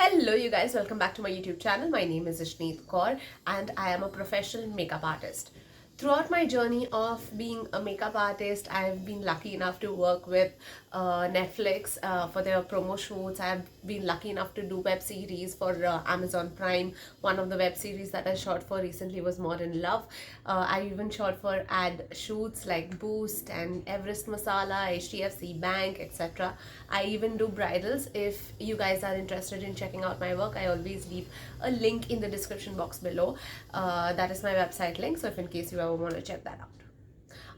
Hello you guys, welcome back to my YouTube channel. My name is Ishneet Kaur and I am a professional makeup artist. Throughout my journey of being a makeup artist, I've been lucky enough to work with Netflix for their promo shoots. I've been lucky enough to do web series for Amazon Prime. One of the web series that I shot for recently was More in Love. I even shot for ad shoots like Boost and Everest Masala, HDFC Bank, etc. I even do bridals. If you guys are interested in checking out my work, I always leave a link in the description box below. That is my website link, so if in case you ever want to check that out.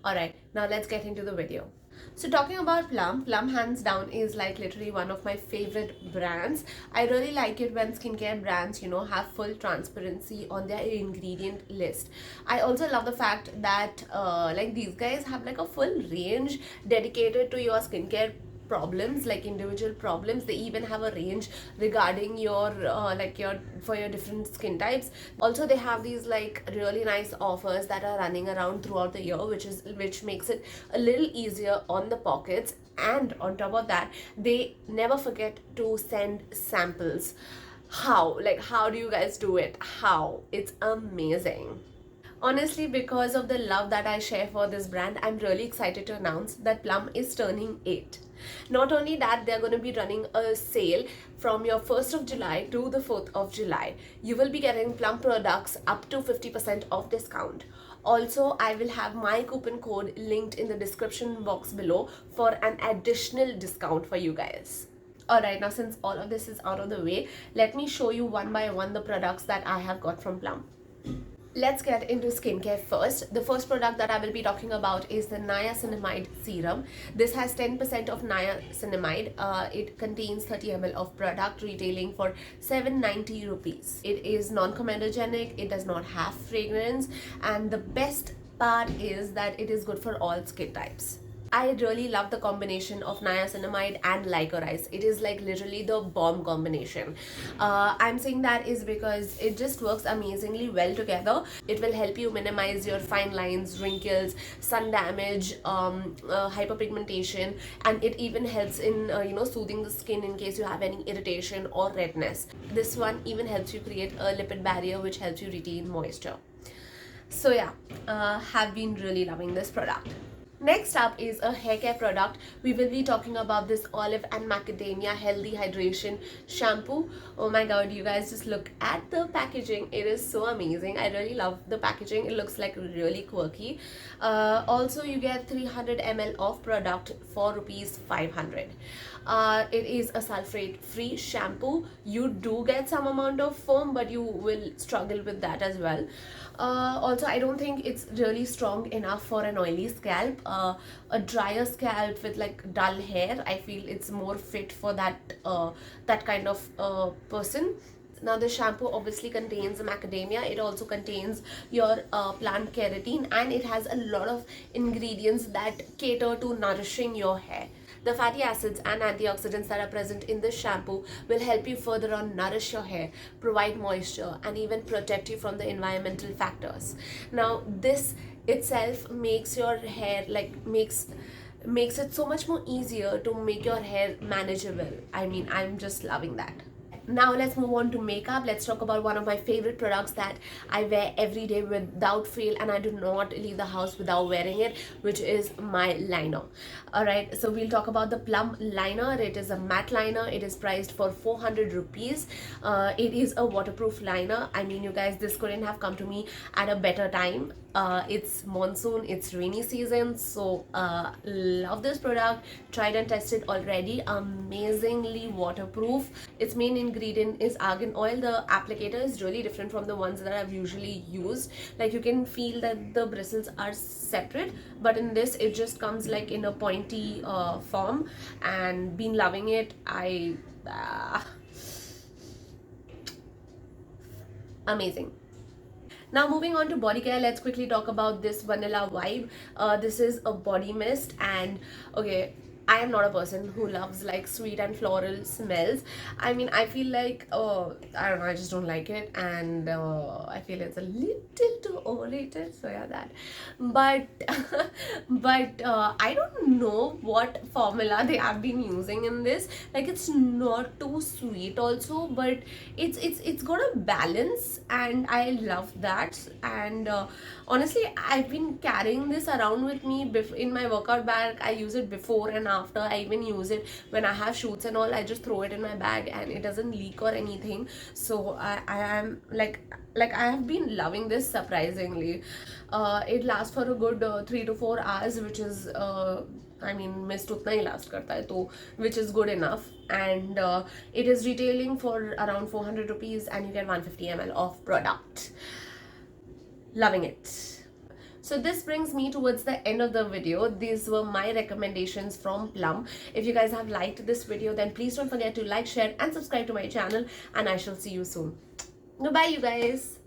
Alright, now let's get into the video. So talking about Plum hands down is like literally one of my favorite brands. I really like it when skincare brands, have full transparency on their ingredient list. I also love the fact that like these guys have like a full range dedicated to your skincare problems, like individual problems. They even have a range regarding your for your different skin types. Also, they have these like really nice offers that are running around throughout the year, which makes it a little easier on the pockets. And on top of that, they never forget to send samples. How do you guys do it? How? It's amazing. Honestly, because of the love that I share for this brand, I'm really excited to announce that Plum is turning 8. Not only that, they're going to be running a sale from your 1st of July to the 4th of July. You will be getting Plum products up to 50% off discount. Also, I will have my coupon code linked in the description box below for an additional discount for you guys. Alright, now since all of this is out of the way, let me show you one by one the products that I have got from Plum. Let's get into skincare first. The first product that I will be talking about is the Niacinamide Serum. This has 10% of niacinamide. It contains 30 ml of product, retailing for 790 rupees. It is non-comedogenic, it does not have fragrance, and the best part is that it is good for all skin types. I really love the combination of niacinamide and licorice. It is like literally the bomb combination. I'm saying that is because it just works amazingly well together. It will help you minimize your fine lines, wrinkles, sun damage, hyperpigmentation, and it even helps in soothing the skin in case you have any irritation or redness. This one even helps you create a lipid barrier which helps you retain moisture. So yeah, have been really loving this product. Next up is a hair care product. We will be talking about this Olive and Macadamia Healthy Hydration Shampoo. Oh my god, you guys, just look at the packaging. It is so amazing. I really love the packaging. It looks like really quirky. Also, you get 300 ml of product for rupees 500. It is a sulfate-free shampoo. You do get some amount of foam, but you will struggle with that as well. Also, I don't think it's really strong enough for an oily scalp. A drier scalp with like dull hair, I feel it's more fit for that kind of person. Now, the shampoo obviously contains macadamia. It also contains your plant keratin, and it has a lot of ingredients that cater to nourishing your hair. The fatty acids and antioxidants that are present in this shampoo will help you further on nourish your hair, provide moisture, and even protect you from the environmental factors. Now, this itself makes your hair makes it so much more easier to make your hair manageable. I mean, I'm just loving that. Now let's move on to makeup. Let's talk about one of my favorite products that I wear every day without fail, and I do not leave the house without wearing it, which is my liner. Alright, so we'll talk about the Plum liner. It is a matte liner. It is priced for 400 rupees. It is a waterproof liner. I mean, you guys, this couldn't have come to me at a better time. It's monsoon, it's rainy season, so love this product. Tried and tested already. Amazingly waterproof. Its main ingredient is argan oil. The applicator is really different from the ones that I've usually used. Like, you can feel that the bristles are separate, but in this it just comes like in a pointy form, and been loving it. Amazing. Now, moving on to body care, let's quickly talk about this Vanilla Vibe. This is a body mist, and okay, I am not a person who loves like sweet and floral smells. I mean, I feel like I don't know, I just don't like it, and I feel it's a little too overrated. So yeah, that. But I don't know what formula they have been using in this. Like, it's not too sweet also, but it's got a balance, and I love that. And honestly, I've been carrying this around with me in my workout bag. I use it before and after. I even use it when I have shoots and all. I just throw it in my bag and it doesn't leak or anything. So I am like I have been loving this surprisingly. It lasts for a good 3 to 4 hours, which is I mean, mist उतना ही last करता है तो, which is good enough. And it is retailing for around 400 rupees, and you get 150 ml of product. Loving it. So this brings me towards the end of the video. These were my recommendations from Plum. If you guys have liked this video, then please don't forget to like, share and subscribe to my channel, and I shall see you soon. Goodbye, you guys.